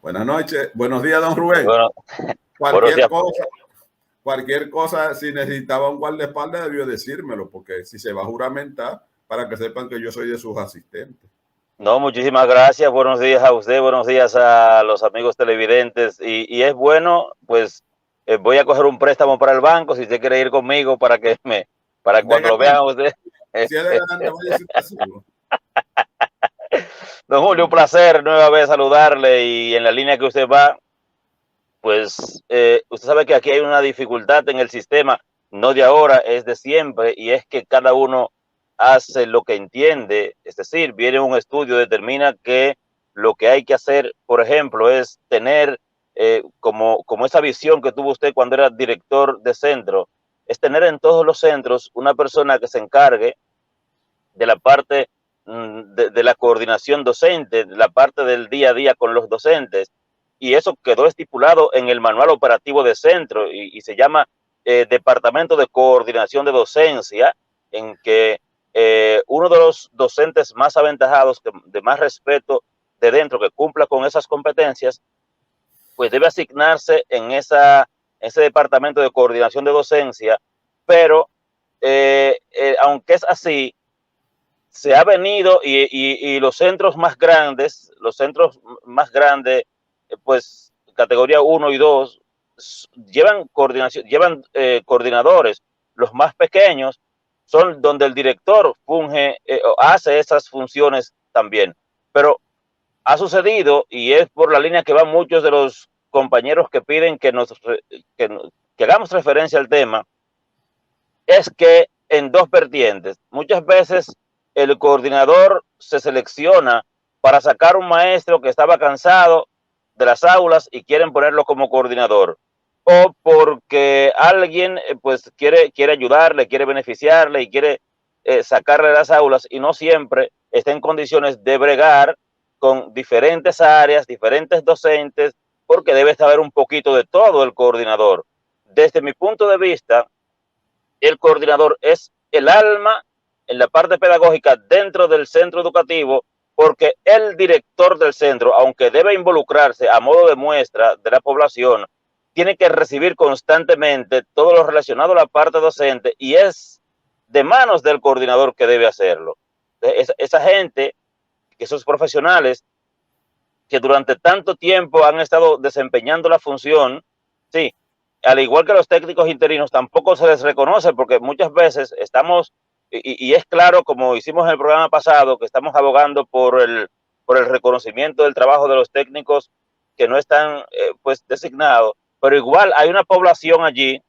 Buenas noches, buenos días, don Rubén. Bueno, cualquier cosa, si necesitaba un guardaespaldas, debió decírmelo, porque si se va a juramentar, para que sepan que yo soy de sus asistentes. No, muchísimas gracias. Buenos días a usted, buenos días a los amigos televidentes. Y es bueno, pues voy a coger un préstamo para el banco, si usted quiere ir conmigo para cuando lo vean a usted. Si es de garante, vaya a estar solo. Don Julio, un placer nueva vez saludarle, y en la línea que usted va, pues usted sabe que aquí hay una dificultad en el sistema, no de ahora, es de siempre, y es que cada uno hace lo que entiende. Es decir, viene un estudio, determina que lo que hay que hacer, por ejemplo, es tener como esa visión que tuvo usted cuando era director de centro, es tener en todos los centros una persona que se encargue de la parte de la coordinación docente, de la parte del día a día con los docentes, y eso quedó estipulado en el manual operativo de centro, y se llama Departamento de Coordinación de Docencia, en que uno de los docentes más aventajados, de más respeto de dentro, que cumpla con esas competencias, pues debe asignarse en ese Departamento de Coordinación de Docencia. Pero aunque es así, se ha venido, y los centros más grandes, pues categoría 1 y 2, llevan coordinadores. Los más pequeños son donde el director funge, hace esas funciones también. Pero ha sucedido, y es por la línea que van muchos de los compañeros que piden que hagamos referencia al tema, es que en dos vertientes. Muchas veces el coordinador se selecciona para sacar un maestro que estaba cansado de las aulas y quieren ponerlo como coordinador, o porque alguien pues quiere ayudarle, quiere beneficiarle y quiere sacarle de las aulas, y no siempre está en condiciones de bregar con diferentes áreas, diferentes docentes, porque debe saber un poquito de todo el coordinador. Desde mi punto de vista, el coordinador es el alma en la parte pedagógica dentro del centro educativo, porque el director del centro, aunque debe involucrarse a modo de muestra de la población, tiene que recibir constantemente todo lo relacionado a la parte docente, y es de manos del coordinador que debe hacerlo. Esa gente, esos profesionales que durante tanto tiempo han estado desempeñando la función, sí, al igual que los técnicos interinos, tampoco se les reconoce, porque muchas veces estamos, y es claro, como hicimos en el programa pasado, que estamos abogando por el reconocimiento del trabajo de los técnicos que no están pues designados, pero igual hay una población allí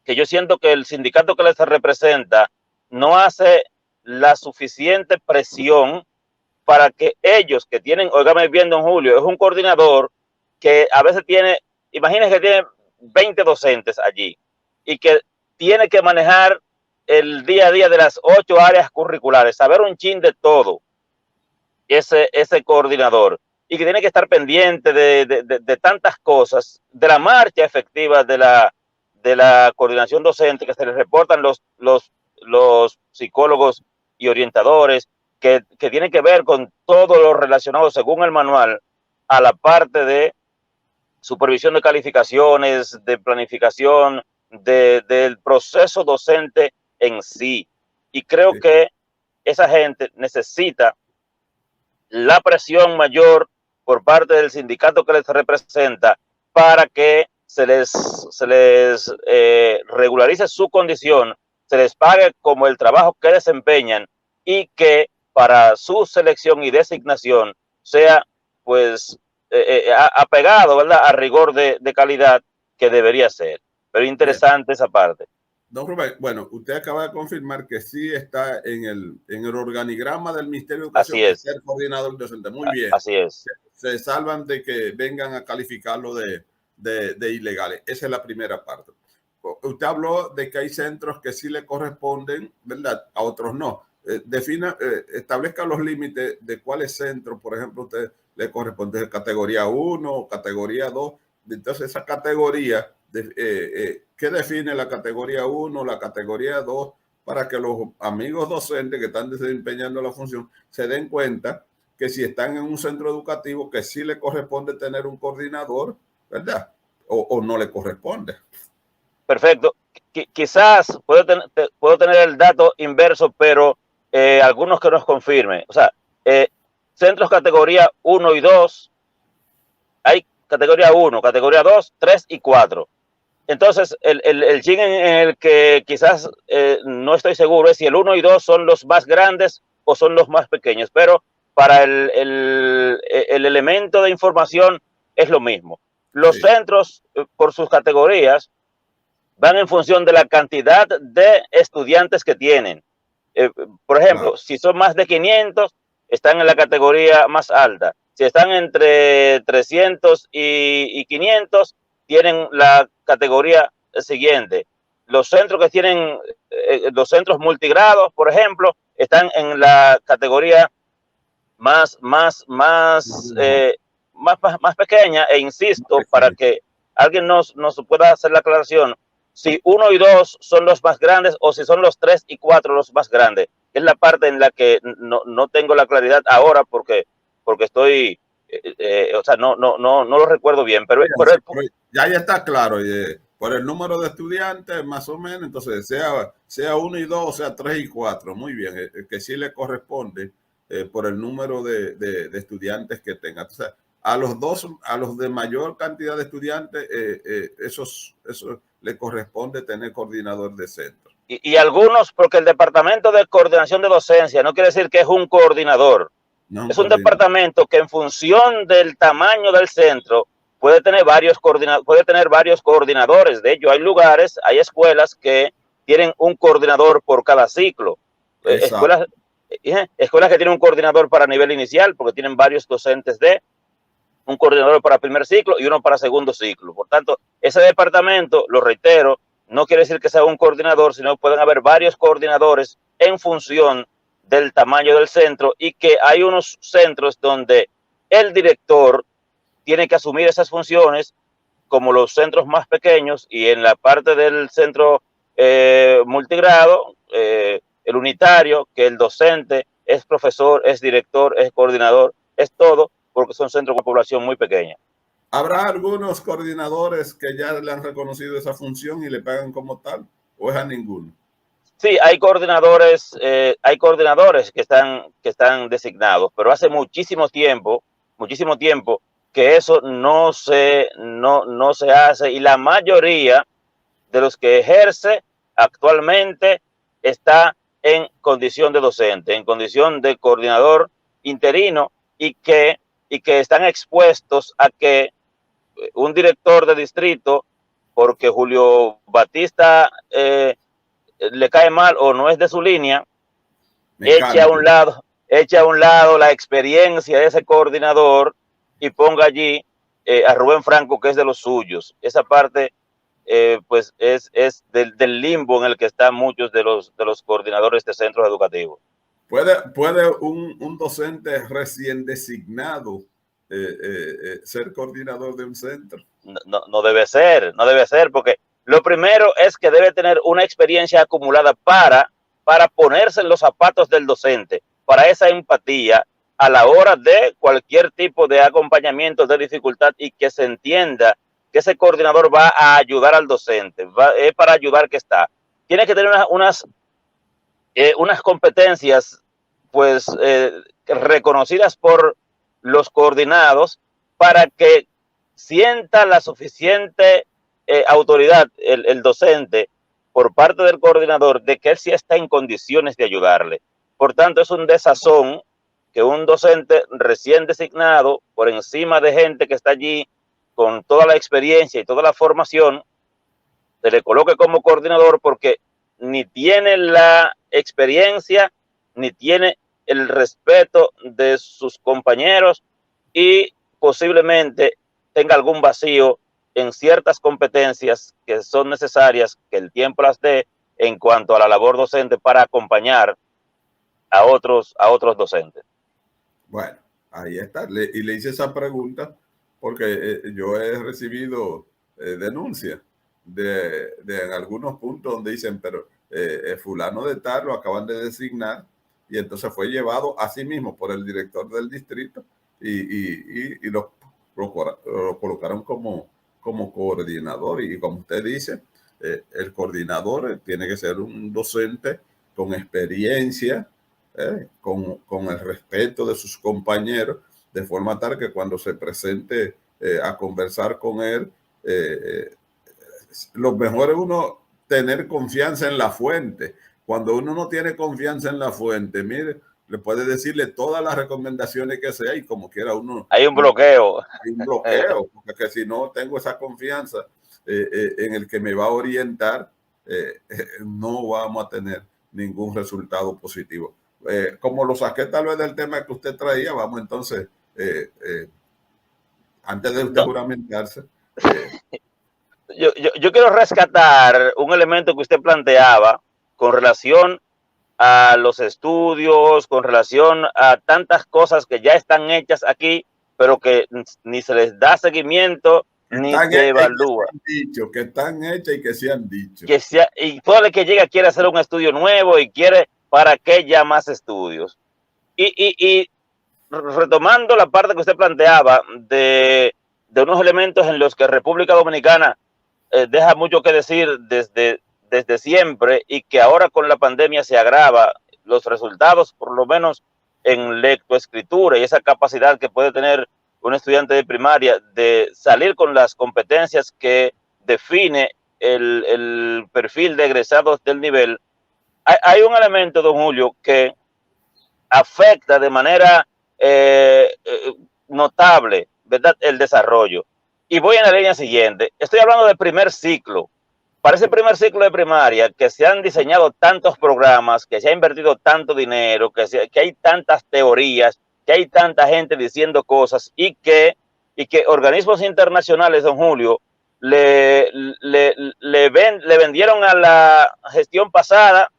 que yo siento que el sindicato que les representa no hace la suficiente presión para que ellos que tienen, óigame bien, don Julio, es un coordinador que a veces tiene, imagínense que tiene 20 docentes allí, y que tiene que manejar el día a día de las 8 áreas curriculares, saber un chin de todo, ese coordinador, y que tiene que estar pendiente de tantas cosas, de la marcha efectiva de la coordinación docente, que se les reportan los psicólogos y orientadores, que tiene que ver con todo lo relacionado, según el manual, a la parte de supervisión de calificaciones, de planificación, del proceso docente en sí. Y creo que esa gente necesita la presión mayor por parte del sindicato que les representa, para que se les regularice su condición, se les pague como el trabajo que desempeñan, y que para su selección y designación sea pues apegado, ¿verdad?, a rigor de calidad que debería ser. Pero interesante esa parte. Don Rubén, bueno, usted acaba de confirmar que sí está en el organigrama del Ministerio de Educación, Así es. ser coordinador docente. Muy bien. Así es. Se salvan de que vengan a calificarlo de ilegales. Esa es la primera parte. Usted habló de que hay centros que sí le corresponden, ¿verdad? A otros no. Establezca los límites de cuáles centros, por ejemplo, usted le corresponde categoría 1 o categoría 2. Entonces, esa categoría, ¿qué define la categoría 1, la categoría 2? Para que los amigos docentes que están desempeñando la función se den cuenta que si están en un centro educativo, que sí le corresponde tener un coordinador, ¿verdad? O no le corresponde. Perfecto. Quizás puedo tener el dato inverso, pero algunos que nos confirmen. O sea, centros categoría 1 y 2, hay categoría 1, categoría 2, 3 y 4. Entonces, el chin en el que quizás no estoy seguro es si el 1 y 2 son los más grandes o son los más pequeños, pero para el elemento de información es lo mismo. Los Sí. centros, por sus categorías, van en función de la cantidad de estudiantes que tienen. Por ejemplo, Claro. si son más de 500, están en la categoría más alta. Si están entre 300 y 500, tienen la categoría siguiente. Los centros que tienen, los centros multigrados, por ejemplo, están en la categoría más, más, más, más pequeña. E insisto, para que alguien nos pueda hacer la aclaración, si 1 y 2 son los más grandes o si son los 3 y 4 los más grandes. Es la parte en la que no tengo la claridad ahora porque estoy, o sea, no lo recuerdo bien, pero Ya está claro, por el número de estudiantes, más o menos, entonces sea 1 y 2, o sea 3 y 4, muy bien, que sí le corresponde por el número de estudiantes que tenga. O sea, a los de mayor cantidad de estudiantes, eso le corresponde tener coordinador de centro. y algunos, porque el Departamento de Coordinación de Docencia no quiere decir que es un coordinador. No es un Es un coordinador. departamento que en función del tamaño del centro puede tener varios coordinadores. De hecho, hay lugares, hay escuelas que tienen un coordinador por cada ciclo. Exacto. Escuelas que tienen un coordinador para nivel inicial, porque tienen varios docentes un coordinador para primer ciclo y uno para segundo ciclo. Por tanto, ese departamento, lo reitero, no quiere decir que sea un coordinador, sino que pueden haber varios coordinadores en función del tamaño del centro, y que hay unos centros donde el director tiene que asumir esas funciones, como los centros más pequeños, y en la parte del centro multigrado, el unitario, que el docente es profesor, es director, es coordinador, es todo, porque son centros con población muy pequeña. ¿Habrá algunos coordinadores que ya le han reconocido esa función y le pagan como tal? ¿O es a ninguno? Sí, hay coordinadores que están designados, pero hace muchísimo tiempo que eso no se hace, y la mayoría de los que ejerce actualmente está en condición de docente, en condición de coordinador interino, y que están expuestos a que un director de distrito, porque Julio Batista le cae mal o no es de su línea, Me cambio. eche a un lado la experiencia de ese coordinador y ponga allí a Rubén Franco, que es de los suyos. Esa parte, pues, es del limbo en el que están muchos de los coordinadores de centros educativos. ¿Puede un docente recién designado ser coordinador de un centro? No debe ser, no debe ser, porque lo primero es que debe tener una experiencia acumulada para ponerse en los zapatos del docente, para esa empatía a la hora de cualquier tipo de acompañamiento, de dificultad, y que se entienda que ese coordinador va a ayudar al docente, es para ayudar que está. Tiene que tener unas competencias, pues, reconocidas por los coordinados, para que sienta la suficiente autoridad el docente por parte del coordinador de que él sí está en condiciones de ayudarle. Por tanto, es un desazón que un docente recién designado, por encima de gente que está allí con toda la experiencia y toda la formación, se le coloque como coordinador, porque ni tiene la experiencia, ni tiene el respeto de sus compañeros, y posiblemente tenga algún vacío en ciertas competencias que son necesarias, que el tiempo las dé, en cuanto a la labor docente para acompañar a otros docentes. Bueno, ahí está. Y le hice esa pregunta porque yo he recibido denuncias en algunos puntos donde dicen, pero fulano de tal lo acaban de designar y entonces fue llevado a sí mismo por el director del distrito y lo colocaron como coordinador. Y como usted dice, el coordinador tiene que ser un docente con experiencia, con el respeto de sus compañeros, de forma tal que cuando se presente a conversar con él, lo mejor es uno tener confianza en la fuente. Cuando uno no tiene confianza en la fuente, mire, le puede decirle todas las recomendaciones que sea y como quiera uno... Hay un bloqueo. Hay un bloqueo, porque si no tengo esa confianza en el que me va a orientar, no vamos a tener ningún resultado positivo. Como lo saqué tal vez del tema que usted traía, vamos entonces, antes de usted juramentarse. Yo quiero rescatar un elemento que usted planteaba con relación a los estudios, con relación a tantas cosas que ya están hechas aquí, pero que ni se les da seguimiento, ni se evalúa. Que están hechas y que se han dicho. Y todo el que llega quiere hacer un estudio nuevo y quiere, ¿para qué ya más estudios? Y retomando la parte que usted planteaba de unos elementos en los que República Dominicana deja mucho que decir desde siempre, y que ahora con la pandemia se agrava los resultados, por lo menos en lectoescritura, y esa capacidad que puede tener un estudiante de primaria de salir con las competencias que define el perfil de egresados del nivel. Hay un elemento, don Julio, que afecta de manera notable, ¿verdad?, el desarrollo. Y voy en la línea siguiente. Estoy hablando del primer ciclo. Para ese primer ciclo de primaria, que se han diseñado tantos programas, que se ha invertido tanto dinero, que hay tantas teorías, que hay tanta gente diciendo cosas, y que organismos internacionales, don Julio, le vendieron a la gestión pasada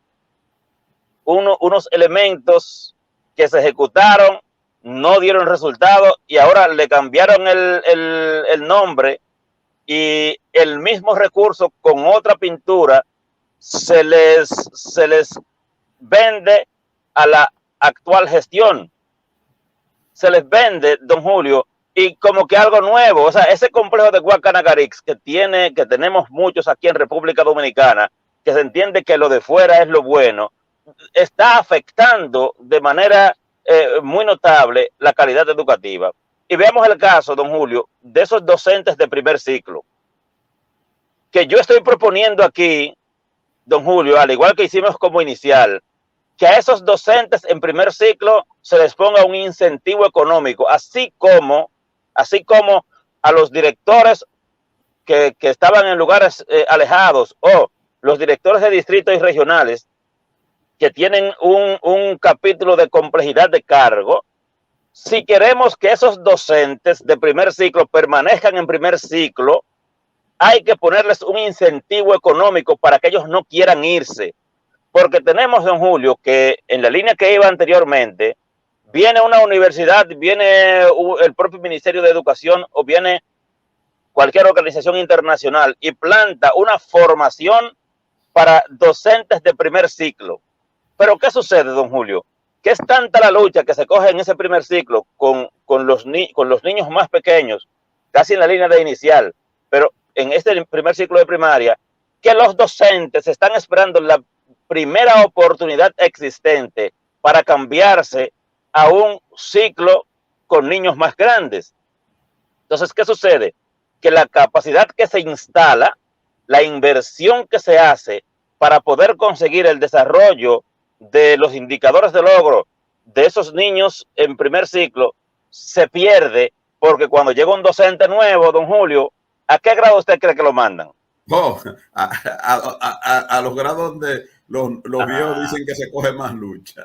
unos elementos que se ejecutaron, no dieron resultado, y ahora le cambiaron el nombre, y el mismo recurso con otra pintura se les vende a la actual gestión. Se les vende, don Julio, y como que algo nuevo. O sea, ese complejo de Guacanacarix que tenemos muchos aquí en República Dominicana, que se entiende que lo de fuera es lo bueno, está afectando de manera muy notable la calidad educativa. Y veamos el caso, don Julio, de esos docentes de primer ciclo, que yo estoy proponiendo aquí, don Julio, al igual que hicimos como inicial, que a esos docentes en primer ciclo se les ponga un incentivo económico, así como a los directores que estaban en lugares alejados, o los directores de distritos y regionales que tienen un capítulo de complejidad de cargo. Si queremos que esos docentes de primer ciclo permanezcan en primer ciclo, hay que ponerles un incentivo económico para que ellos no quieran irse. Porque tenemos, don Julio, que en la línea que iba anteriormente, viene una universidad, viene el propio Ministerio de Educación, o viene cualquier organización internacional y planta una formación para docentes de primer ciclo. Pero ¿qué sucede, don Julio? Que es tanta la lucha que se coge en ese primer ciclo con los niños más pequeños, casi en la línea de inicial, pero en este primer ciclo de primaria, que los docentes están esperando la primera oportunidad existente para cambiarse a un ciclo con niños más grandes. Entonces, ¿qué sucede? Que la capacidad que se instala, la inversión que se hace para poder conseguir el desarrollo de los indicadores de logro de esos niños en primer ciclo, se pierde, porque cuando llega un docente nuevo, don Julio, ¿a qué grado usted cree que lo mandan? Oh, a los grados donde los viejos dicen que se coge más lucha.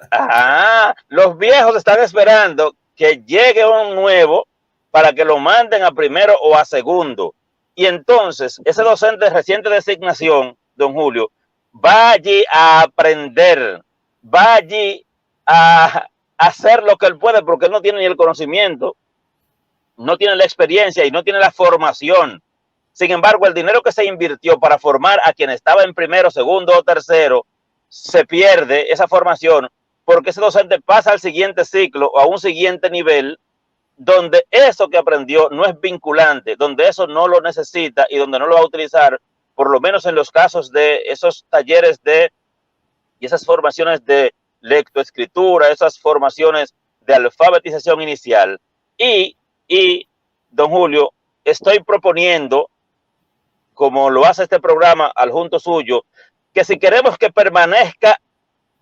Los viejos están esperando que llegue un nuevo para que lo manden a primero o a segundo. Y entonces, ese docente de reciente designación, don Julio, va allí a aprender, va allí a hacer lo que él puede, porque él no tiene ni el conocimiento, no tiene la experiencia y no tiene la formación. Sin embargo, el dinero que se invirtió para formar a quien estaba en primero, segundo o tercero, se pierde esa formación, porque ese docente pasa al siguiente ciclo o a un siguiente nivel donde eso que aprendió no es vinculante, donde eso no lo necesita y donde no lo va a utilizar, por lo menos en los casos de esos talleres y esas formaciones de lectoescritura, esas formaciones de alfabetización inicial. Y don Julio, estoy proponiendo, como lo hace este programa al junto suyo, que si queremos que permanezca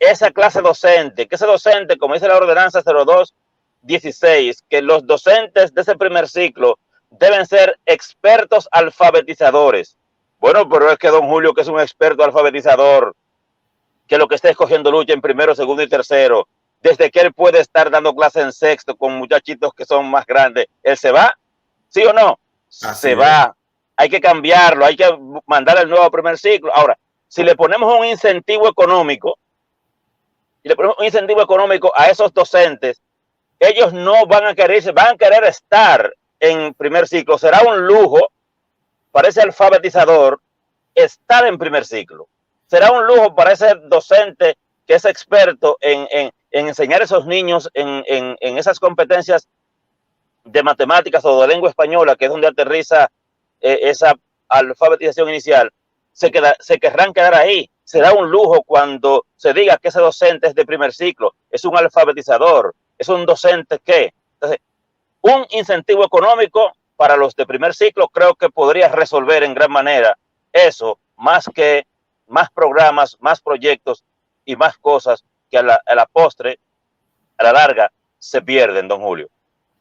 esa clase docente, que ese docente, como dice la ordenanza 0216, que los docentes de ese primer ciclo deben ser expertos alfabetizadores. Bueno, pero es que don Julio, que es un experto alfabetizador, que lo que está escogiendo lucha en primero, segundo y tercero, desde que él puede estar dando clase en sexto con muchachitos que son más grandes, ¿él se va? ¿Sí o no? Así Se va. Hay que cambiarlo, hay que mandar el nuevo primer ciclo. Ahora, si le ponemos un incentivo económico, a esos docentes, ellos no van a quererse, van a querer estar en primer ciclo. Será un lujo para ese alfabetizador estar en primer ciclo. Será un lujo para ese docente que es experto en enseñar a esos niños en esas competencias de matemáticas o de lengua española, que es donde aterriza esa alfabetización inicial. Se querrán quedar ahí. Será un lujo cuando se diga que ese docente es de primer ciclo, es un alfabetizador, es un docente que. Entonces, un incentivo económico para los de primer ciclo creo que podría resolver en gran manera eso, más que más programas, más proyectos y más cosas que a la postre, a la larga, se pierden, don Julio.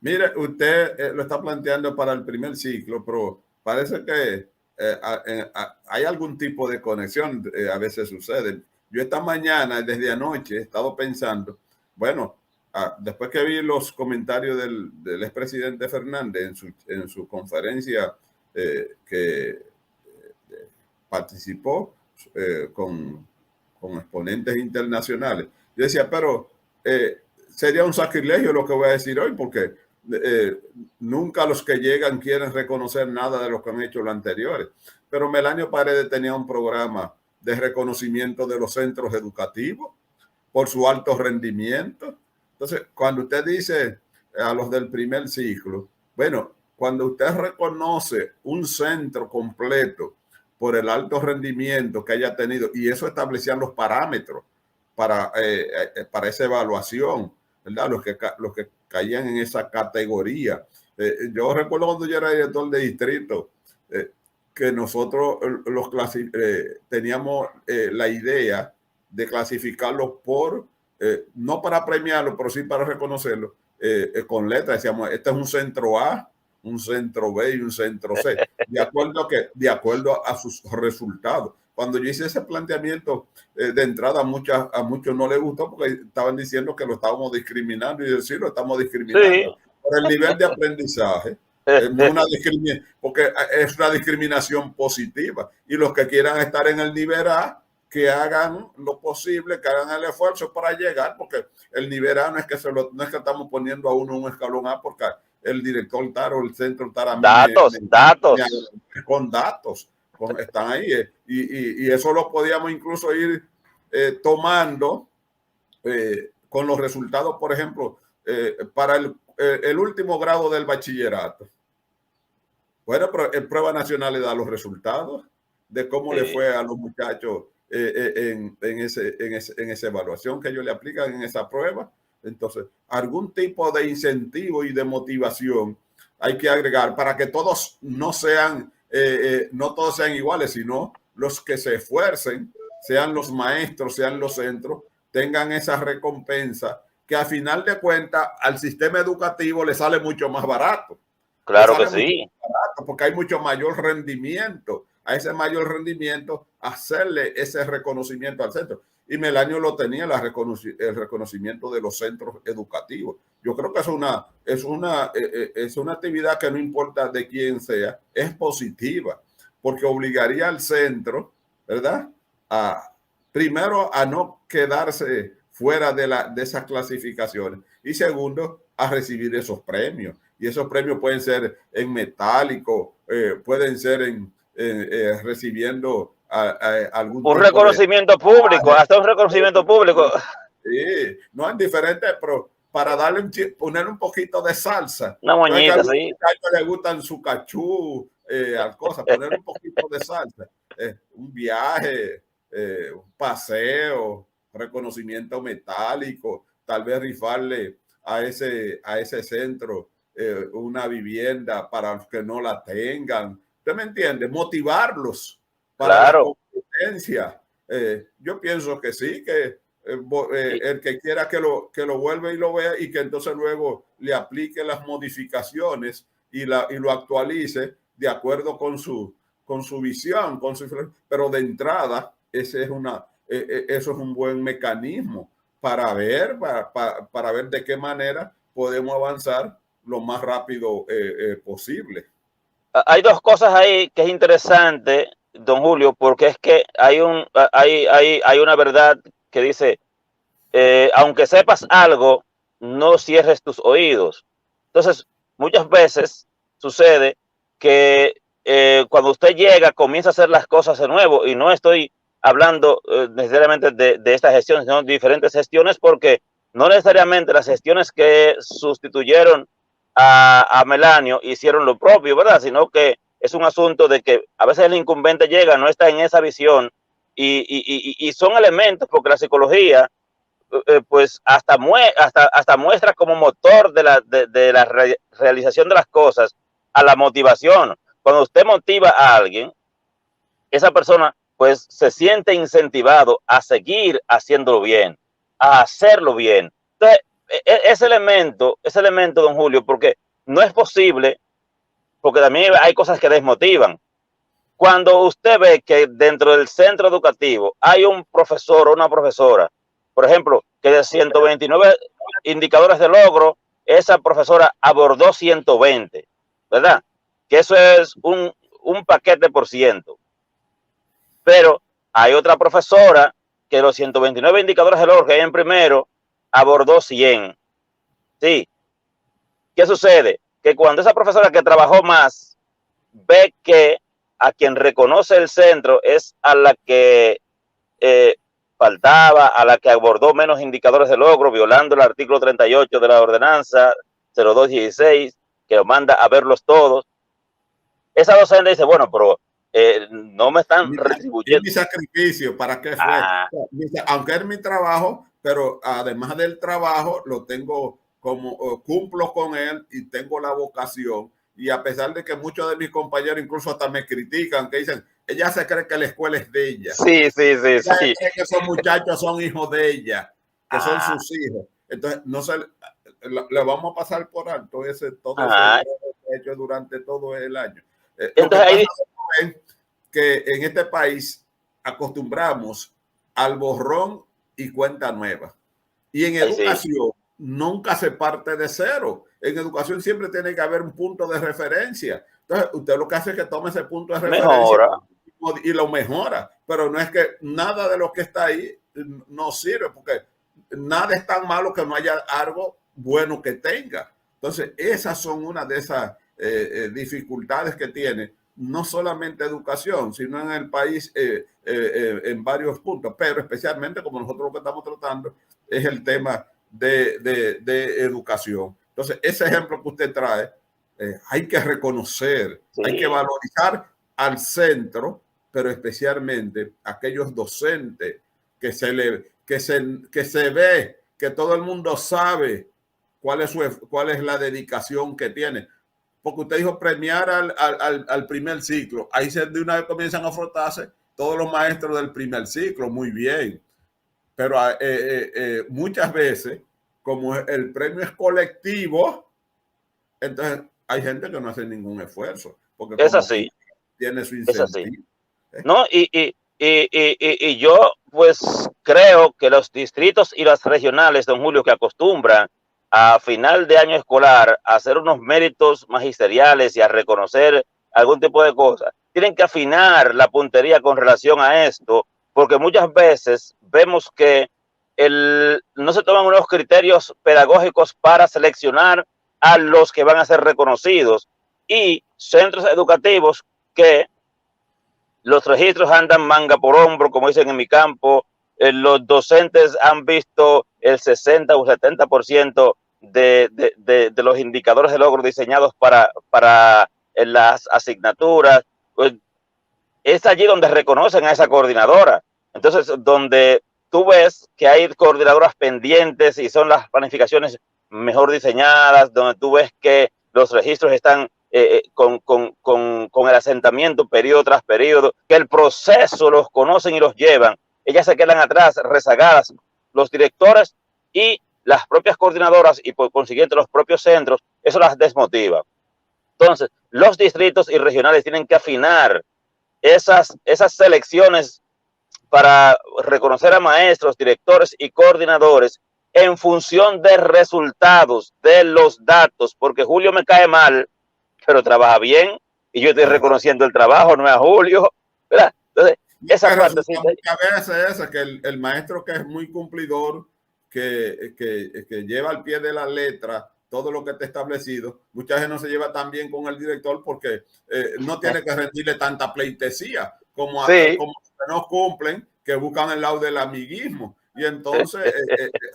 Mire, usted lo está planteando para el primer ciclo, pero parece que hay algún tipo de conexión, a veces sucede. Yo esta mañana, desde anoche, he estado pensando, bueno, después que vi los comentarios del expresidente Fernández en su conferencia que participó con exponentes internacionales, yo decía, pero sería un sacrilegio lo que voy a decir hoy, porque nunca los que llegan quieren reconocer nada de lo que han hecho los anteriores. Pero Melanio Paredes tenía un programa de reconocimiento de los centros educativos por su alto rendimiento. Entonces, cuando usted dice a los del primer ciclo, bueno, cuando usted reconoce un centro completo por el alto rendimiento que haya tenido, y eso establecían los parámetros para esa evaluación, ¿verdad? Los que caían en esa categoría. Yo recuerdo cuando yo era director de distrito, que nosotros teníamos la idea de clasificarlos por, no para premiarlos, pero sí para reconocerlos, con letras. Decíamos, este es un centro A, un centro B y un centro C, de acuerdo a sus resultados. Cuando yo hice ese planteamiento de entrada, a muchos no les gustó porque estaban diciendo que lo estábamos discriminando, y yo sí, lo estamos discriminando. Sí. Por el nivel de aprendizaje, no porque es una discriminación positiva. Y los que quieran estar en el nivel A, que hagan lo posible, que hagan el esfuerzo para llegar, porque el nivel A no es que estamos poniendo a uno un escalón A, porque el director Taro, el centro Taro, datos. Con datos. Están ahí y eso lo podíamos incluso ir tomando con los resultados, por ejemplo, para el último grado del bachillerato. Bueno, pero en Prueba Nacional le da los resultados de cómo le fue a los muchachos en esa evaluación que ellos le aplican en esa prueba. Entonces, algún tipo de incentivo y de motivación hay que agregar para que todos no sean iguales, sino los que se esfuercen, sean los maestros, sean los centros, tengan esa recompensa que a final de cuentas al sistema educativo le sale mucho más barato. Claro que sí. Barato, porque hay mucho mayor rendimiento. A ese mayor rendimiento, hacerle ese reconocimiento al centro. Y Melanio lo tenía, el reconocimiento de los centros educativos. Yo creo que es una actividad que no importa de quién sea, es positiva, porque obligaría al centro, ¿verdad? Primero, a no quedarse fuera de esas clasificaciones, y segundo, a recibir esos premios. Y esos premios pueden ser en metálico, pueden ser recibiendo algún un reconocimiento público, hasta un reconocimiento público. Sí, no es diferente, pero para darle poner un poquito de salsa. Una Entonces, que a moñita, los sí. muchachos les gustan su cachú, al cosa, poner un poquito de salsa. Un viaje, un paseo, reconocimiento metálico, tal vez rifarle a ese centro una vivienda para los que no la tengan. ¿Usted me entiende? Motivarlos para la Claro. competencia. Yo pienso que sí, que Y, el que quiera que lo vuelva y lo vea y que entonces luego le aplique las modificaciones y lo actualice de acuerdo con su visión, pero de entrada ese es eso es un buen mecanismo para ver, para ver de qué manera podemos avanzar lo más rápido posible. hay dos cosas ahí que es interesante, don Julio, porque es que hay una verdad que dice, aunque sepas algo, no cierres tus oídos. Entonces, muchas veces sucede que cuando usted llega, comienza a hacer las cosas de nuevo, y no estoy hablando necesariamente de esta gestión, sino de diferentes gestiones, porque no necesariamente las gestiones que sustituyeron a Melanio hicieron lo propio, ¿verdad? Sino que es un asunto de que a veces el incumbente llega, no está en esa visión, y son elementos, porque la psicología pues hasta muestra como motor de la realización de las cosas a la motivación. Cuando usted motiva a alguien, esa persona pues se siente incentivado a seguir haciéndolo bien, a hacerlo bien. Entonces, ese elemento, don Julio, porque no es posible, porque también hay cosas que desmotivan. Cuando usted ve que dentro del centro educativo hay un profesor o una profesora, por ejemplo, que de 129 indicadores de logro, esa profesora abordó 120, ¿verdad? Que eso es un paquete por ciento. Pero hay otra profesora que los 129 indicadores de logro que hay en primero abordó 100. ¿Sí? ¿Qué sucede? Que cuando esa profesora que trabajó más ve que a quien reconoce el centro es a la que eh, faltaba, a la que abordó menos indicadores de logro, violando el artículo 38 de la ordenanza 0216, que lo manda a verlos todos. Esa docente dice, bueno, pero no me están Y retribuyendo. mi sacrificio, ¿para qué fue? Ah, Aunque es mi trabajo, pero además del trabajo, lo tengo como cumplo con él y tengo la vocación. Y a pesar de que muchos de mis compañeros incluso hasta me critican, que dicen, ella se cree que la escuela es de ella. sí, sí, sí, Ella sí. cree que esos muchachos son hijos de ella, que son Ah, sus hijos. Entonces, no se le vamos a pasar por alto todo ese ah. trabajo que ha hecho durante todo el año. Lo que Entonces pasa ahí, es que en este país acostumbramos al borrón y cuenta nueva. Y en ahí sí, educación nunca se parte de cero. En educación siempre tiene que haber un punto de referencia. Entonces, usted lo que hace es que tome ese punto de referencia mejora. y lo mejora. Pero no es que nada de lo que está ahí no sirve, porque nada es tan malo que no haya algo bueno que tenga. Entonces, esas son una de esas dificultades que tiene no solamente educación, sino en el país en varios puntos, pero especialmente como nosotros lo que estamos tratando es el tema de educación. Entonces, ese ejemplo que usted trae, hay que reconocer, hay que Sí, valorizar al centro, pero especialmente aquellos docentes que se ve, que todo el mundo sabe cuál es la dedicación que tiene. Porque usted dijo premiar al primer ciclo. Ahí de una vez comienzan a frotarse todos los maestros del primer ciclo, muy bien. Pero muchas veces, como el premio es colectivo, entonces hay gente que no hace ningún esfuerzo, porque es como así, aquí tiene su es así. incentivo. ¿No? Y yo pues creo que los distritos y las regionales, don Julio, que acostumbran a final de año escolar a hacer unos méritos magisteriales y a reconocer algún tipo de cosas, tienen que afinar la puntería con relación a esto, porque muchas veces vemos que no se toman unos criterios pedagógicos para seleccionar a los que van a ser reconocidos, y centros educativos que los registros andan manga por hombro, como dicen en mi campo, los docentes han visto el 60 o 70% de los indicadores de logro diseñados para las asignaturas, pues es allí donde reconocen a esa coordinadora. Entonces, donde tú ves que hay coordinadoras pendientes y son las planificaciones mejor diseñadas, donde tú ves que los registros están con el asentamiento periodo tras periodo, que el proceso los conocen y los llevan, ellas se quedan atrás, rezagadas. Los directores y las propias coordinadoras y por consiguiente los propios centros, eso las desmotiva. Entonces, los distritos y regionales tienen que afinar esas selecciones para reconocer a maestros, directores y coordinadores en función de resultados, de los datos, porque Julio me cae mal, pero trabaja bien y yo estoy reconociendo el trabajo, no es a Julio, ¿verdad? Entonces, esa parte sí. Muchas veces es que el maestro que es muy cumplidor, que lleva al pie de la letra todo lo que está establecido, muchas veces no se lleva tan bien con el director porque no tiene que rendirle tanta pleitesía como, sí, como que no cumplen, que buscan el lado del amiguismo. Y entonces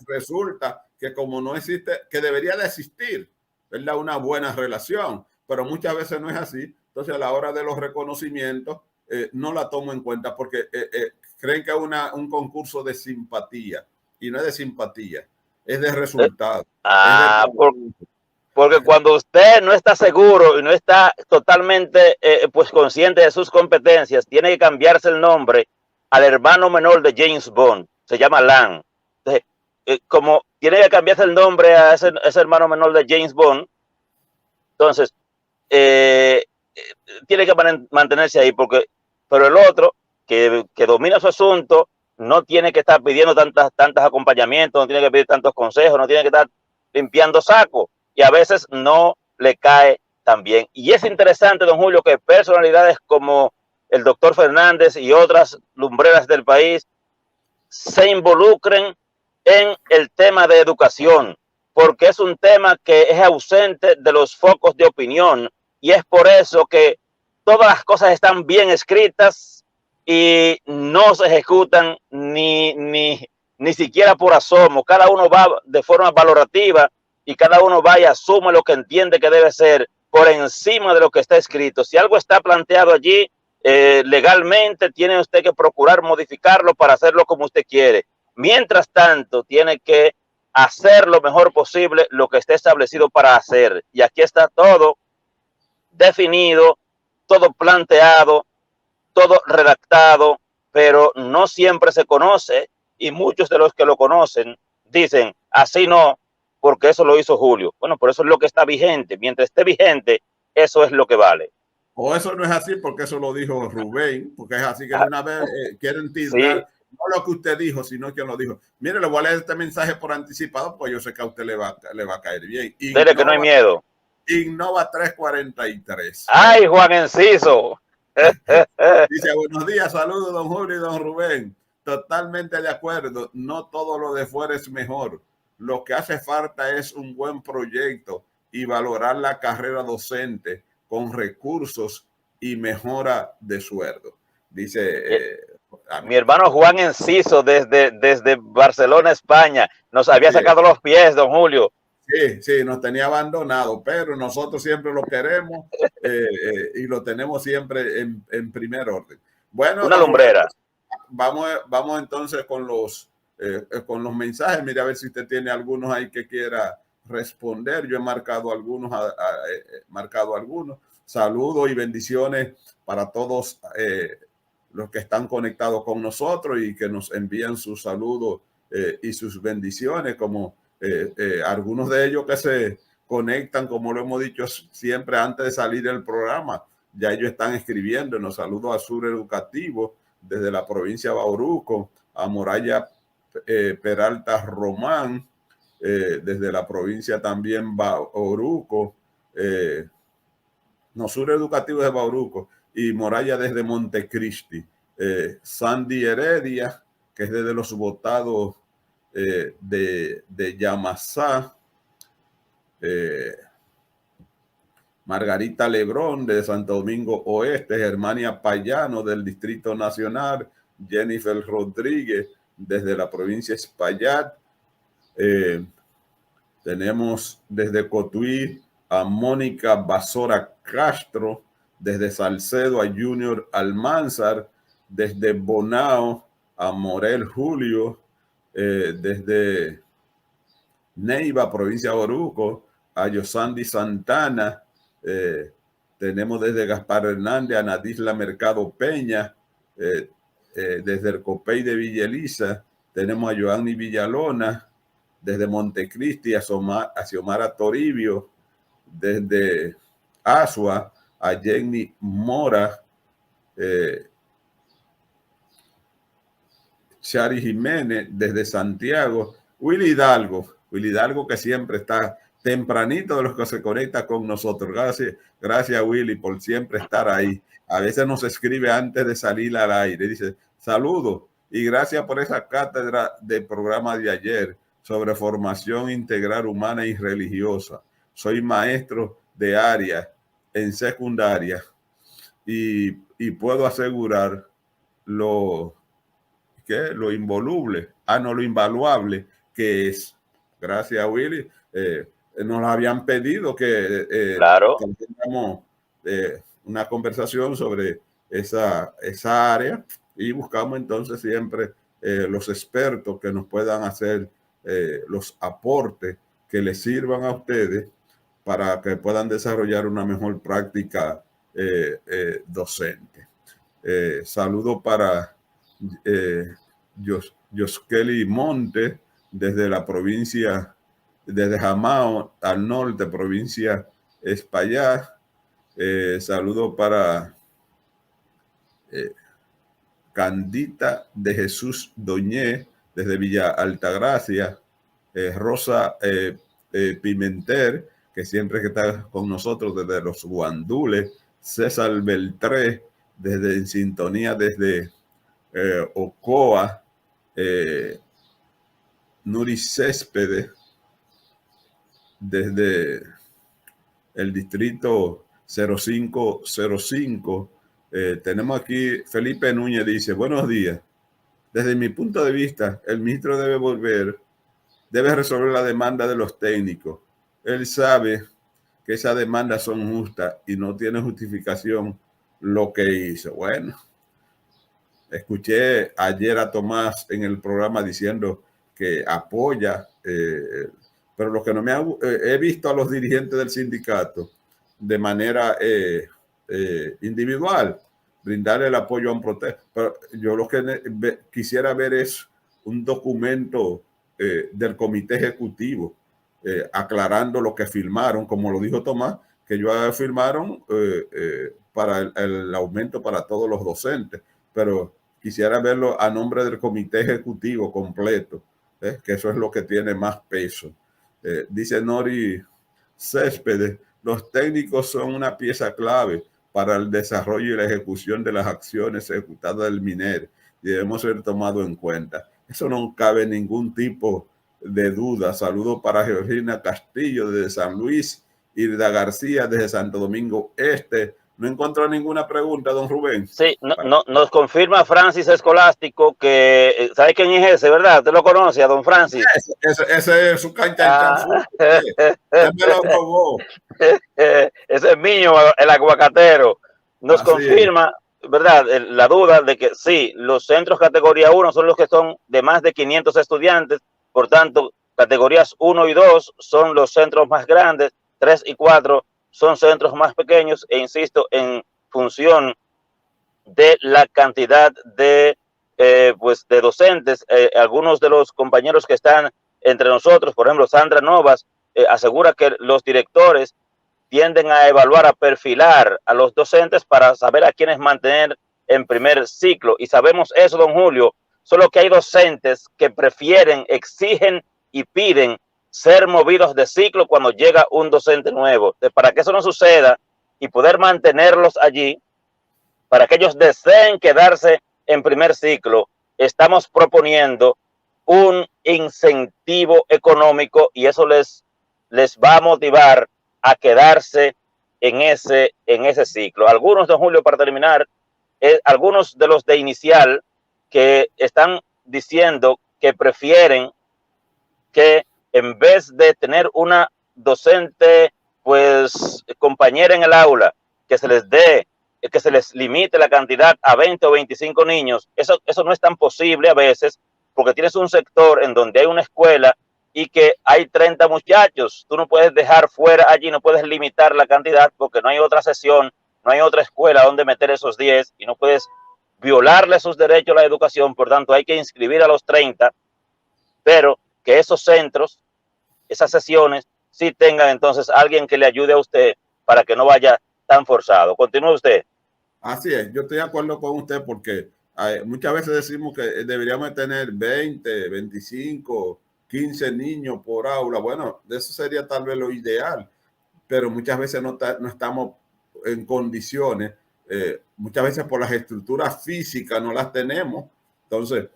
resulta que como no existe, que debería de existir, ¿verdad?, una buena relación, pero muchas veces no es así. Entonces a la hora de los reconocimientos no la tomo en cuenta porque creen que es un concurso de simpatía y no es de simpatía, es de resultado. Porque cuando usted no está seguro y no está totalmente pues consciente de sus competencias, tiene que cambiarse el nombre al hermano menor de James Bond, se llama Lan. Entonces, como tiene que cambiarse el nombre a ese hermano menor de James Bond, entonces tiene que mantenerse ahí, pero el otro que domina su asunto no tiene que estar pidiendo tantos acompañamientos, no tiene que pedir tantos consejos, no tiene que estar limpiando sacos, y a veces no le cae tan bien. Y es interesante, don Julio, que personalidades como el doctor Fernández y otras lumbreras del país se involucren en el tema de educación, porque es un tema que es ausente de los focos de opinión, y es por eso que todas las cosas están bien escritas y no se ejecutan ni siquiera por asomo. Cada uno va de forma valorativa y cada uno va y asume lo que entiende que debe ser por encima de lo que está escrito. Si algo está planteado allí legalmente, tiene usted que procurar modificarlo para hacerlo como usted quiere. Mientras tanto, tiene que hacer lo mejor posible lo que esté establecido para hacer. Y aquí está todo definido, todo planteado, todo redactado, pero no siempre se conoce, y muchos de los que lo conocen dicen, así no, porque eso lo hizo Julio. Bueno, por eso es lo que está vigente. Mientras esté vigente, eso es lo que vale. O eso no es así porque eso lo dijo Rubén, porque es así que de una vez quieren tildar, Sí. no lo que usted dijo, sino quien lo dijo. Mire, le voy a leer este mensaje por anticipado, pues yo sé que a usted le va a caer bien. Dele que no hay miedo. Innova 343. ¡Ay, Juan Enciso! Dice, buenos días, saludos, don Julio y don Rubén. Totalmente de acuerdo, no todo lo de fuera es mejor. Lo que hace falta es un buen proyecto y valorar la carrera docente con recursos y mejora de sueldo. Dice mi hermano Juan Enciso desde Barcelona, España, nos había sacado los pies, don Julio. Sí, nos tenía abandonado, pero nosotros siempre lo queremos y lo tenemos siempre en primer orden. Bueno, una lumbrera. Vamos entonces con los mensajes. Mira a ver si usted tiene algunos ahí que quiera responder. Yo he marcado algunos, marcado algunos. Saludos y bendiciones para todos los que están conectados con nosotros y que nos envían sus saludos y sus bendiciones, como algunos de ellos que se conectan, como lo hemos dicho siempre antes de salir del programa. Ya ellos están escribiendo. Nos saludo a Sur Educativo desde la provincia de Bauruco, a Moraya Peralta Román, desde la provincia también Bauruco, Sur Educativo de Bauruco, y Moraya desde Montecristi, Sandy Heredia, que es desde los votados de Yamasá, Margarita Lebrón de Santo Domingo Oeste, Germania Payano del Distrito Nacional, Jennifer Rodríguez desde la provincia de Espaillat, Tenemos desde Cotuí a Mónica Basora Castro, desde Salcedo a Junior Almanzar, desde Bonao a Morel Julio, desde Neiva, provincia de Oruco, a Yosandi Santana, tenemos desde Gaspar Hernández a Nadisla Mercado Peña, desde el Copey de Villa tenemos a Joanny Villalona, desde Montecristi a Xiomara Toribio, desde Asua a Jenny Mora, Chari Jiménez, desde Santiago, Willy Hidalgo que siempre está tempranito de los que se conecta con nosotros. Gracias Willy por siempre estar ahí. A veces nos escribe antes de salir al aire, dice saludos y gracias por esa cátedra del programa de ayer sobre formación integral humana y religiosa. Soy maestro de área en secundaria y puedo asegurar lo involuble, lo invaluable que es. Gracias, Willy. Nos habían pedido que claro, tengamos una conversación sobre esa área y buscamos entonces siempre los expertos que nos puedan hacer los aportes que les sirvan a ustedes para que puedan desarrollar una mejor práctica docente. Saludo para Yoskeli Monte desde la provincia, desde Jamao al norte, provincia Espaillat. Saludo para Candita de Jesús Doñé desde Villa Altagracia, Rosa Pimentel, que siempre que está con nosotros desde los Guandules, César Beltré, desde en sintonía desde Ocoa, Nuri Céspedes, desde el distrito 0505. Tenemos aquí Felipe Núñez, dice, buenos días. Desde mi punto de vista, el ministro debe resolver la demanda de los técnicos. Él sabe que esas demandas son justas y no tiene justificación lo que hizo. Bueno, escuché ayer a Tomás en el programa diciendo que apoya, pero lo que no he visto a los dirigentes del sindicato de manera individual brindarle el apoyo a un protesto. Pero yo lo que quisiera ver es un documento del comité ejecutivo aclarando lo que firmaron, como lo dijo Tomás, que ellos firmaron para el aumento para todos los docentes, pero quisiera verlo a nombre del comité ejecutivo completo, que eso es lo que tiene más peso. Dice Nori Céspedes, los técnicos son una pieza clave para el desarrollo y la ejecución de las acciones ejecutadas del MINER y debemos ser tomados en cuenta. Eso no cabe ningún tipo de duda. Saludos para Georgina Castillo desde San Luis, Hilda García desde Santo Domingo Este. No encontró ninguna pregunta, don Rubén. Sí, nos confirma Francis Escolástico que, ¿sabe quién es ese, verdad? ¿Usted lo conoce, a don Francis? Ese es su cancha. Él me lo robó. Ese es Miño, el aguacatero. Nos confirma, ¿verdad? La duda de que sí, los centros categoría 1 son los que son de más de 500 estudiantes, por tanto, categorías 1 y 2 son los centros más grandes, 3 y 4 son centros más pequeños, e insisto, en función de la cantidad de docentes. Algunos de los compañeros que están entre nosotros, por ejemplo, Sandra Novas, asegura que los directores tienden a evaluar, a perfilar a los docentes para saber a quiénes mantener en primer ciclo. Y sabemos eso, don Julio, solo que hay docentes que prefieren, exigen y piden ser movidos de ciclo cuando llega un docente nuevo. Para que eso no suceda y poder mantenerlos allí, para que ellos deseen quedarse en primer ciclo, estamos proponiendo un incentivo económico y eso les va a motivar a quedarse en ese ciclo. Algunos, don Julio, para terminar, algunos de los de inicial que están diciendo que prefieren que en vez de tener una docente, pues, compañera en el aula, que se les dé, que se les limite la cantidad a 20 o 25 niños, eso no es tan posible a veces, porque tienes un sector en donde hay una escuela y que hay 30 muchachos. Tú no puedes dejar fuera allí, no puedes limitar la cantidad porque no hay otra sesión, no hay otra escuela donde meter esos 10 y no puedes violarle sus derechos a la educación. Por tanto, hay que inscribir a los 30, pero que esos centros, esas sesiones, sí tengan entonces alguien que le ayude a usted para que no vaya tan forzado. Continúe usted. Así es, yo estoy de acuerdo con usted porque muchas veces decimos que deberíamos tener 20, 25, 15 niños por aula. Bueno, eso sería tal vez lo ideal, pero muchas veces no estamos en condiciones, muchas veces por las estructuras físicas no las tenemos. Entonces,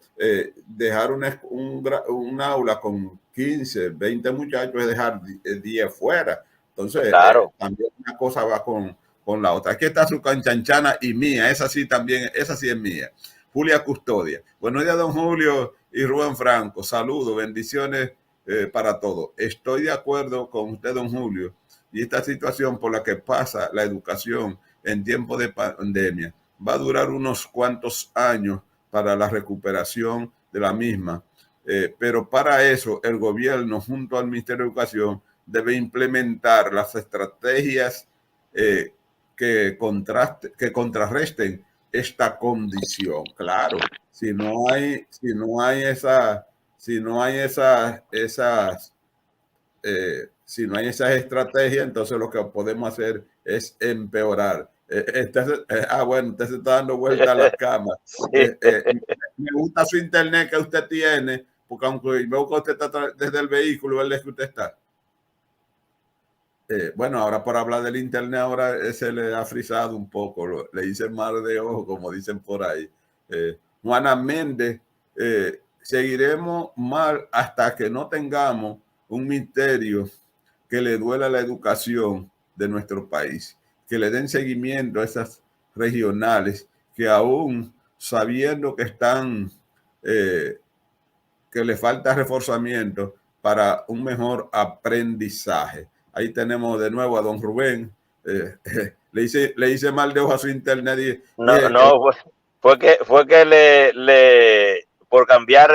dejar un aula con 15, 20 muchachos es dejar 10 fuera. Entonces, Claro. también una cosa va con la otra. Aquí está su canchanchana y mía, esa sí también, esa sí es mía. Julia Custodia. Buenos días, don Julio y Rubén Franco. Saludos, bendiciones para todos. Estoy de acuerdo con usted, don Julio, y esta situación por la que pasa la educación en tiempo de pandemia va a durar unos cuantos años para la recuperación de la misma. Pero para eso el gobierno junto al Ministerio de Educación debe implementar las estrategias que contrarresten esta condición. Claro, si no hay esas estrategias, entonces lo que podemos hacer es empeorar. Bueno, usted se está dando vuelta a la cama. Sí. Me gusta su internet que usted tiene, porque aunque veo que usted está desde el vehículo, ¿verdad que usted está? Bueno, ahora por hablar del internet, ahora se le ha frisado un poco, le hice mal de ojo, como dicen por ahí. Juana Méndez, seguiremos mal hasta que no tengamos un ministerio que le duela la educación de nuestro país, que le den seguimiento a esas regionales que aún sabiendo que están, que le falta reforzamiento para un mejor aprendizaje. Ahí tenemos de nuevo a don Rubén. Le hice mal de ojo a su internet. No, no, fue que por cambiar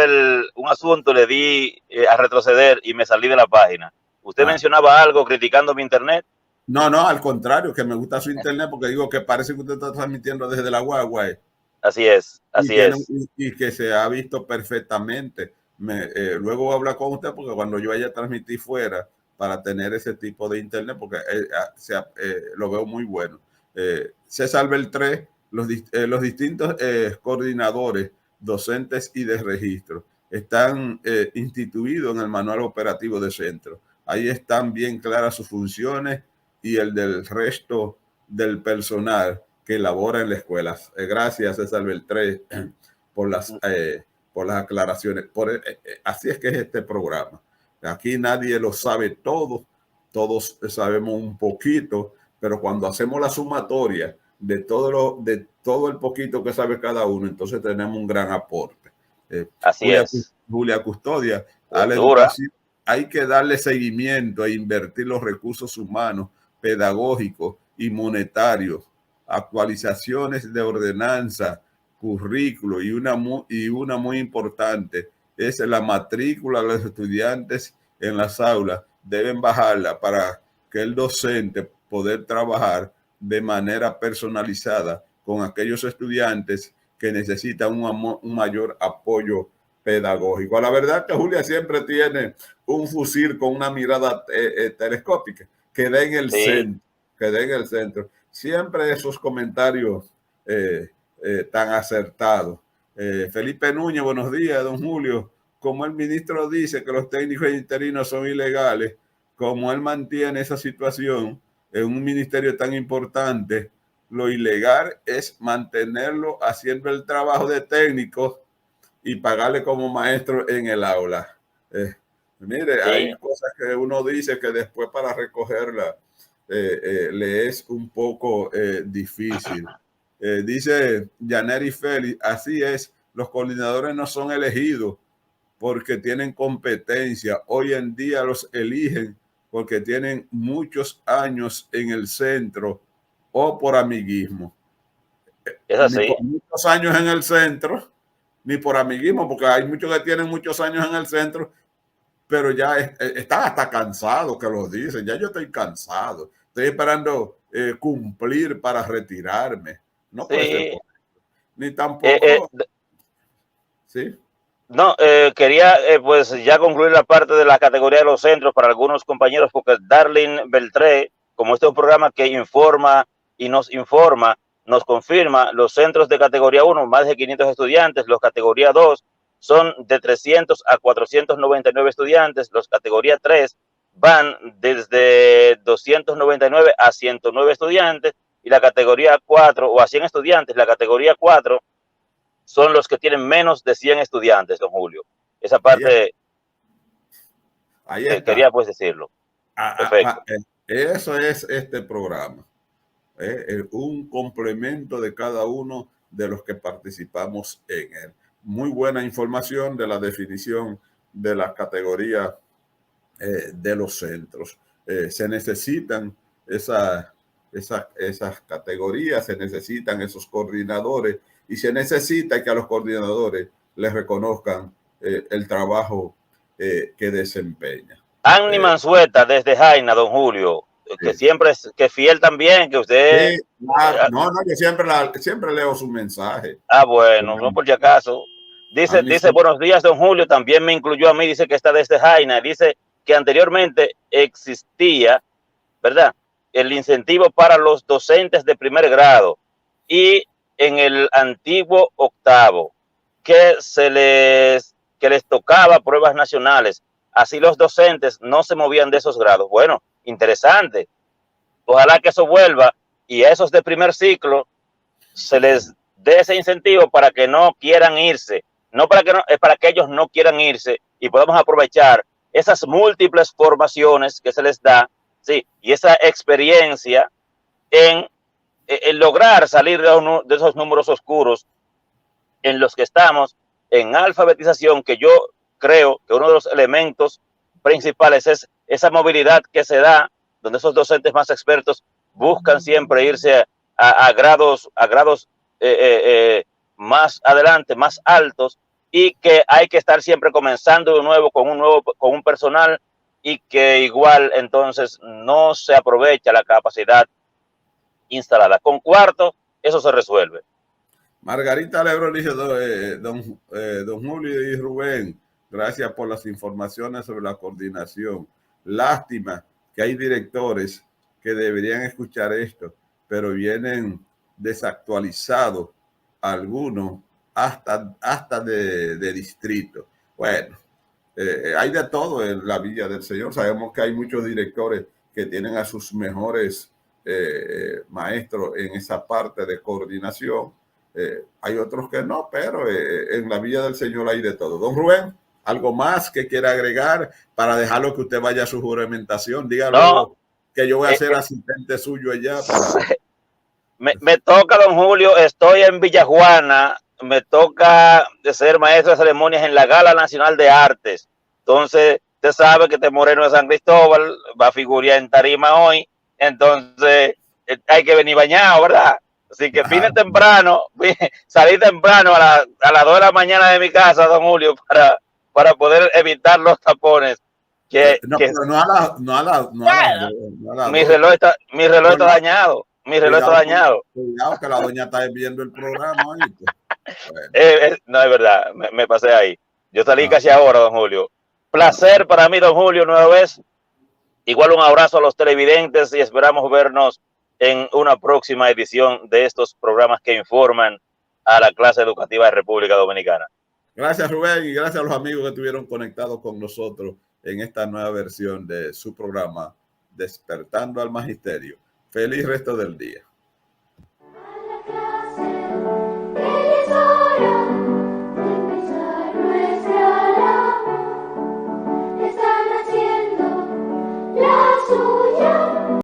un asunto le di a retroceder y me salí de la página. Usted mencionaba algo criticando mi internet. No, al contrario, que me gusta su internet porque digo que parece que usted está transmitiendo desde la Huawei. Así es, así es. Y que se ha visto perfectamente. Luego voy a hablar con usted porque cuando yo vaya a transmitir fuera para tener ese tipo de internet, porque lo veo muy bueno. César Beltré, los distintos coordinadores docentes y de registro están instituidos en el manual operativo de centro. Ahí están bien claras sus funciones y el del resto del personal que labora en la escuela. Gracias, César Beltré, por las aclaraciones. Así es que es este programa. Aquí nadie lo sabe todo, todos sabemos un poquito, pero cuando hacemos la sumatoria de todo el poquito que sabe cada uno, entonces tenemos un gran aporte. Así es. Julia Custodia, a la Dura. educación hay que darle seguimiento e invertir los recursos humanos, pedagógicos y monetarios, actualizaciones de ordenanza, currículo y una muy importante es la matrícula de los estudiantes en las aulas. Deben bajarla para que el docente poder trabajar de manera personalizada con aquellos estudiantes que necesitan un mayor apoyo pedagógico. La verdad que Julia siempre tiene un fusil con una mirada telescópica que da en el Sí. centro, que da en el centro. Siempre esos comentarios tan acertados. Felipe Núñez, buenos días, don Julio. Como el ministro dice que los técnicos interinos son ilegales, como él mantiene esa situación en un ministerio tan importante, lo ilegal es mantenerlo haciendo el trabajo de técnico y pagarle como maestro en el aula. Mire, Sí. hay cosas que uno dice que después para recogerla le es un poco difícil. Dice Yaneri Félix, así es, los coordinadores no son elegidos, porque tienen competencia. Hoy en día los eligen porque tienen muchos años en el centro o por amiguismo. Es Ni así. por muchos años en el centro, ni por amiguismo, porque hay muchos que tienen muchos años en el centro, pero ya están hasta cansados, que los dicen. Ya yo estoy cansado. Estoy esperando cumplir para retirarme. No puede ser Sí. correcto. Ni tampoco, ¿sí? No, quería pues ya concluir la parte de la categoría de los centros para algunos compañeros, porque Darlene Beltré, como este es un programa que informa, nos confirma los centros de categoría 1, más de 500 estudiantes, los categoría 2 son de 300 a 499 estudiantes, los categoría 3 van desde 299 a 109 estudiantes, y la categoría 4 o a 100 estudiantes, la categoría 4 son los que tienen menos de 100 estudiantes, don Julio. Esa Ahí, parte ahí quería está. pues decirlo. Ah, Perfecto. eso es este programa. Un complemento de cada uno de los que participamos en él. Muy buena información de la definición de las categorías de los centros. Se necesitan esas categorías, se necesitan esos coordinadores y se necesita que a los coordinadores les reconozcan el trabajo que desempeña. Annie Mansueta desde Jaina, don Julio, que Sí. siempre es que fiel también, que usted... Sí, claro. No, no, yo siempre leo su mensaje. bueno, no por si acaso. Dice, Amnistía. buenos días, don Julio, también me incluyó a mí, dice que está desde Jaina, dice que anteriormente existía, ¿verdad?, el incentivo para los docentes de primer grado y en el antiguo octavo, que les tocaba pruebas nacionales. Así los docentes no se movían de esos grados. Bueno, interesante. Ojalá que eso vuelva y a esos de primer ciclo se les dé ese incentivo para que no quieran irse. No para que no, es para que ellos no quieran irse y podamos aprovechar esas múltiples formaciones que se les da, sí, y esa experiencia en lograr salir de esos números oscuros en los que estamos en alfabetización, que yo creo que uno de los elementos principales es esa movilidad que se da, donde esos docentes más expertos buscan siempre irse a grados más adelante, más altos, y que hay que estar siempre comenzando de nuevo con un personal, y que igual entonces no se aprovecha la capacidad instalada. Con cuarto, eso se resuelve. Margarita Lebro dice, don Julio y Rubén, gracias por las informaciones sobre la coordinación. Lástima que hay directores que deberían escuchar esto, pero vienen desactualizados algunos hasta de distrito. Bueno, hay de todo en la Villa del Señor. Sabemos que hay muchos directores que tienen a sus mejores maestros en esa parte de coordinación. Hay otros que no, pero en la Villa del Señor hay de todo. Don Rubén, ¿algo más que quiera agregar para dejarlo que usted vaya a su juramentación? Diga No, luego que yo voy a eh, ser asistente suyo allá para... me toca, don Julio, estoy en Villajuana, me toca de ser maestro de ceremonias en la Gala Nacional de Artes. Entonces, usted sabe que este Moreno de San Cristóbal va a figurar en tarima hoy, entonces hay que venir bañado, ¿verdad? Así que vine temprano, salí temprano a las 2 de la mañana de mi casa, don Julio, para poder evitar los tapones. no, Que pero no a las dos, no a las dos. mi reloj está Cuidado, dañado, mi reloj está cuidado, dañado. cuidado que la doña está viendo el programa. ¿Oíste? Bueno, No, es verdad, me pasé ahí. Yo salí ah, casi ahora, don Julio. bueno. Placer para mí, don Julio, nueva vez. Igual un abrazo a los televidentes y esperamos vernos en una próxima edición de estos programas que informan a la clase educativa de República Dominicana. Gracias, Rubén, y gracias a los amigos que estuvieron conectados con nosotros en esta nueva versión de su programa Despertando al Magisterio. Feliz resto del día.